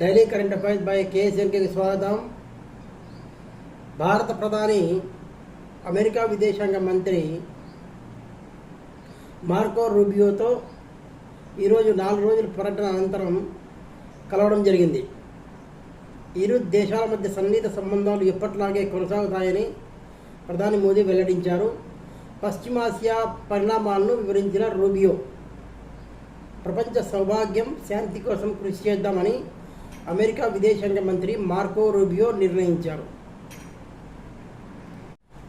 Daily current affairs by కేఎస్ఎన్కి స్వాగతం. భారత ప్రధాని అమెరికా విదేశాంగ మంత్రి మార్కో రూబియోతో ఈరోజు 4 రోజుల పర్యటన అనంతరం కలవడం జరిగింది. ఇరు దేశాల మధ్య సన్నిహిత సంబంధాలు ఎప్పట్లాగే కొనసాగుతాయని ప్రధాని మోదీ వెల్లడించారు. పశ్చిమాసియా పరిణామాలను వివరించిన రూబియో ప్రపంచ సౌభాగ్యం, శాంతి కోసం కృషి చేద్దామని అమెరికా విదేశాంగ మంత్రి మార్కో రూబియో నిర్ణయించారు.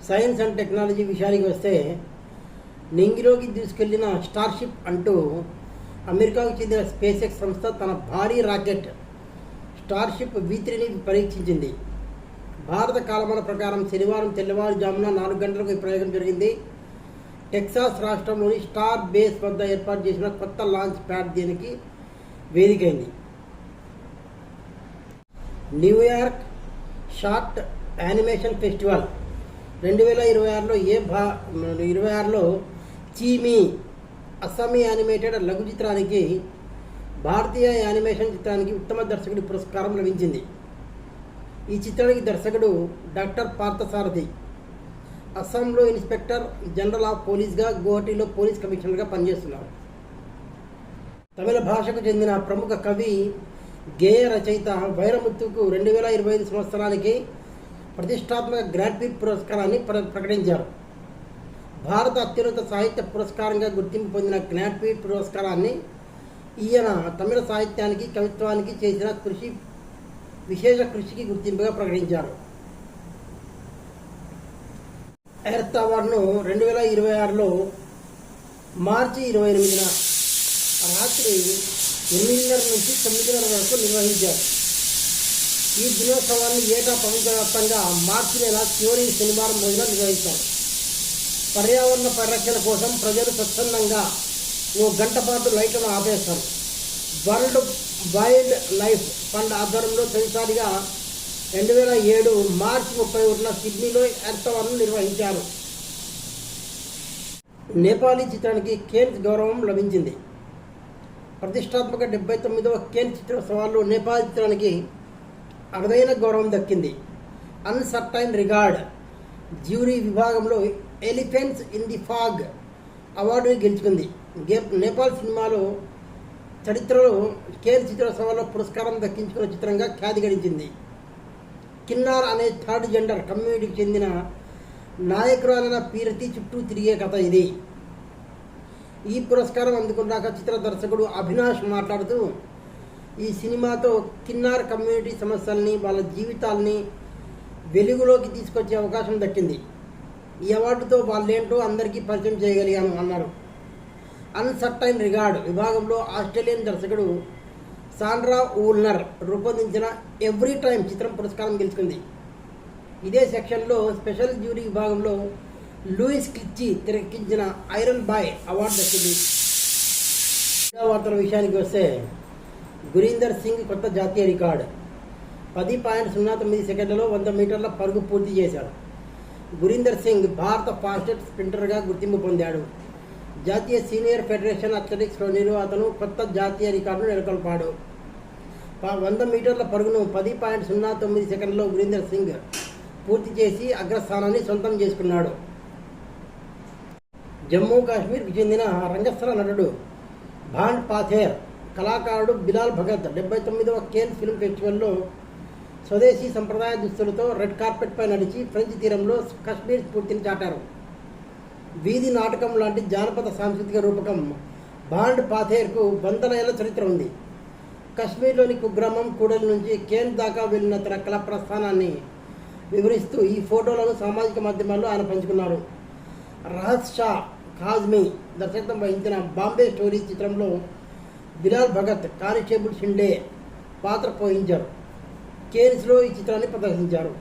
సైన్స్ అండ్ టెక్నాలజీ విషయానికి వస్తే, నింగిలోకి తీసుకెళ్లిన స్టార్షిప్ అంటూ అమెరికాకు చెందిన స్పేస్ ఎక్స్ సంస్థ తన భారీ రాకెట్ స్టార్షిప్ V3ని పరీక్షించింది. భారత కాలమాన ప్రకారం శనివారం తెల్లవారుజామున 4 గంటలకు ఈ ప్రయోగం జరిగింది. టెక్సాస్ రాష్ట్రంలోని స్టార్ బేస్ వద్ద ఏర్పాటు చేసిన కొత్త లాంచ్ ప్యాడ్ దీనికి వేదికైంది. న్యూయార్క్ షార్ట్ యానిమేషన్ ఫెస్టివల్ 2026లో చీమీ అస్సామీ యానిమేటెడ్ లఘు చిత్రానికి భారతీయ యానిమేషన్ చిత్రానికి ఉత్తమ దర్శకుడి పురస్కారం లభించింది. ఈ చిత్రానికి దర్శకుడు డాక్టర్ పార్థసారథి అస్సాంలో ఇన్స్పెక్టర్ జనరల్ ఆఫ్ పోలీస్గా, గువాహటిలో పోలీస్ కమిషనర్గా పనిచేస్తున్నారు. తమిళ భాషకు చెందిన ప్రముఖ కవి, గేయ రచయిత వైరముత్తుకు 2025 సంవత్సరానికి ప్రతిష్టాత్మక జ్ఞానపీఠ్ పురస్కారాన్ని ప్రకటించారు. భారత అత్యున్నత సాహిత్య పురస్కారంగా గుర్తింపు పొందిన జ్ఞానపీఠ్ పురస్కారాన్ని ఈయన తమిళ సాహిత్యానికి, కవిత్వానికి చేసిన విశేష కృషికి గుర్తింపుగా ప్రకటించారు. ఎర్త్ అవార్డును 2026లో మార్చి 28న రాత్రి 8:30 నుంచి 9:30 వరకు నిర్వహించారు. ఈ దినోత్సవాన్ని ఏటా ప్రపంచవ్యాప్తంగా మార్చి నెల చివరి శనివారం రోజున నిర్వహిస్తారు. పర్యావరణ పరిరక్షణ కోసం ప్రజలు స్వచ్ఛందంగా 1 గంట పాటు లైట్లను ఆపేస్తారు. వరల్డ్ వైల్డ్ లైఫ్ ఫండ్ ఆధ్వర్యంలో తొలిసారిగా 2007 మార్చి 31న సిడ్నీలో ఎర్త్ అవార్డును నిర్వహించారు. నేపాలీ చిత్రానికి కేన్స్ గౌరవం లభించింది. ప్రతిష్టాత్మక 79వ కేన్స్ చిత్రోత్సవాల్లో నేపాల్ చిత్రానికి అరుదైన గౌరవం దక్కింది. అన్సర్టైన్ రిగార్డ్ జ్యూరీ విభాగంలో ఎలిఫెంట్స్ ఇన్ ది ఫాగ్ అవార్డుని గెలుచుకుంది. నేపాల్ సినిమాలో చరిత్రలో కేన్స్ చిత్రోత్సవాల్లో పురస్కారం దక్కించుకున్న చిత్రంగా ఖ్యాతి గడించింది. కిన్నార్ అనే థర్డ్ జెండర్ కమ్యూనిటీకి చెందిన నాయకురాలైన పీరతి చుట్టూ తిరిగే కథ ఇది. ఈ పురస్కారం అందుకున్నాక చిత్ర దర్శకుడు అభినాష్ మాట్లాడుతూ, ఈ సినిమాతో కిన్నార్ కమ్యూనిటీ సమస్యల్ని, వాళ్ళ జీవితాల్ని వెలుగులోకి తీసుకొచ్చే అవకాశం దక్కింది. ఈ అవార్డుతో వాళ్ళేంటో అందరికీ పరిచయం చేయగలిగాను అన్నారు. అన్సర్టైన్ రిగార్డ్ విభాగంలో ఆస్ట్రేలియన్ దర్శకుడు సాండ్రా ఊల్నర్ రూపొందించిన ఎవ్రీ టైమ్ చిత్రం పురస్కారం గెలుచుకుంది. ఇదే సెక్షన్లో స్పెషల్ జ్యూరీ విభాగంలో లూయిస్ క్లిచ్చి తెరకెక్కించిన ఐరన్ బాయ్ అవార్డు దక్కింది. వార్తల విషయానికి వస్తే, గురీందర్ సింగ్ కొత్త జాతీయ రికార్డు 10.09 సెకండ్లలో 100 మీటర్ల పరుగు పూర్తి చేశాడు. గురీందర్ సింగ్ భారత ఫాస్టెస్ట్ స్ప్రింటర్గా గుర్తింపు పొందాడు. జాతీయ సీనియర్ ఫెడరేషన్ అథ్లెటిక్స్ టోర్నీలో అతను కొత్త జాతీయ రికార్డును నెలకొల్పాడు. 100 మీటర్ల పరుగును 10.09 సెకండ్లలో గురీందర్ సింగ్ పూర్తి చేసి అగ్రస్థానాన్ని సొంతం చేసుకున్నాడు. జమ్మూ కాశ్మీర్కు చెందిన రంగస్థల నటుడు భాండ్ పాథేర్, కళాకారుడు బిలాల్ భగత్ 79వ కేన్స్ ఫిల్మ్ ఫెస్టివల్లో స్వదేశీ సంప్రదాయ దుస్తులతో రెడ్ కార్పెట్పై నడిచి ఫ్రెంచ్ తీరంలో కశ్మీర్ స్ఫూర్తిని చాటారు. వీధి నాటకం లాంటి జానపద సాంస్కృతిక రూపకం భాండ్ పాథేర్కు 100 ఏళ్ల చరిత్ర ఉంది. కశ్మీర్లోని కుగ్రామం కూడలి నుంచి కేన్స్ దాకా వెళ్లిన తన కళా ప్రస్థానాన్ని వివరిస్తూ ఈ ఫోటోలను సామాజిక మాధ్యమాల్లో ఆయన పంచుకున్నారు. రహత్ షా ఖాజ్మీ దర్శకత్వం వహించిన బాంబే స్టోరీ చిత్రంలో బిలాల్ భగత్ కానిస్టేబుల్ షిండే పాత్ర పోషించారు. కేన్స్లో ఈ చిత్రాన్ని ప్రదర్శించారు.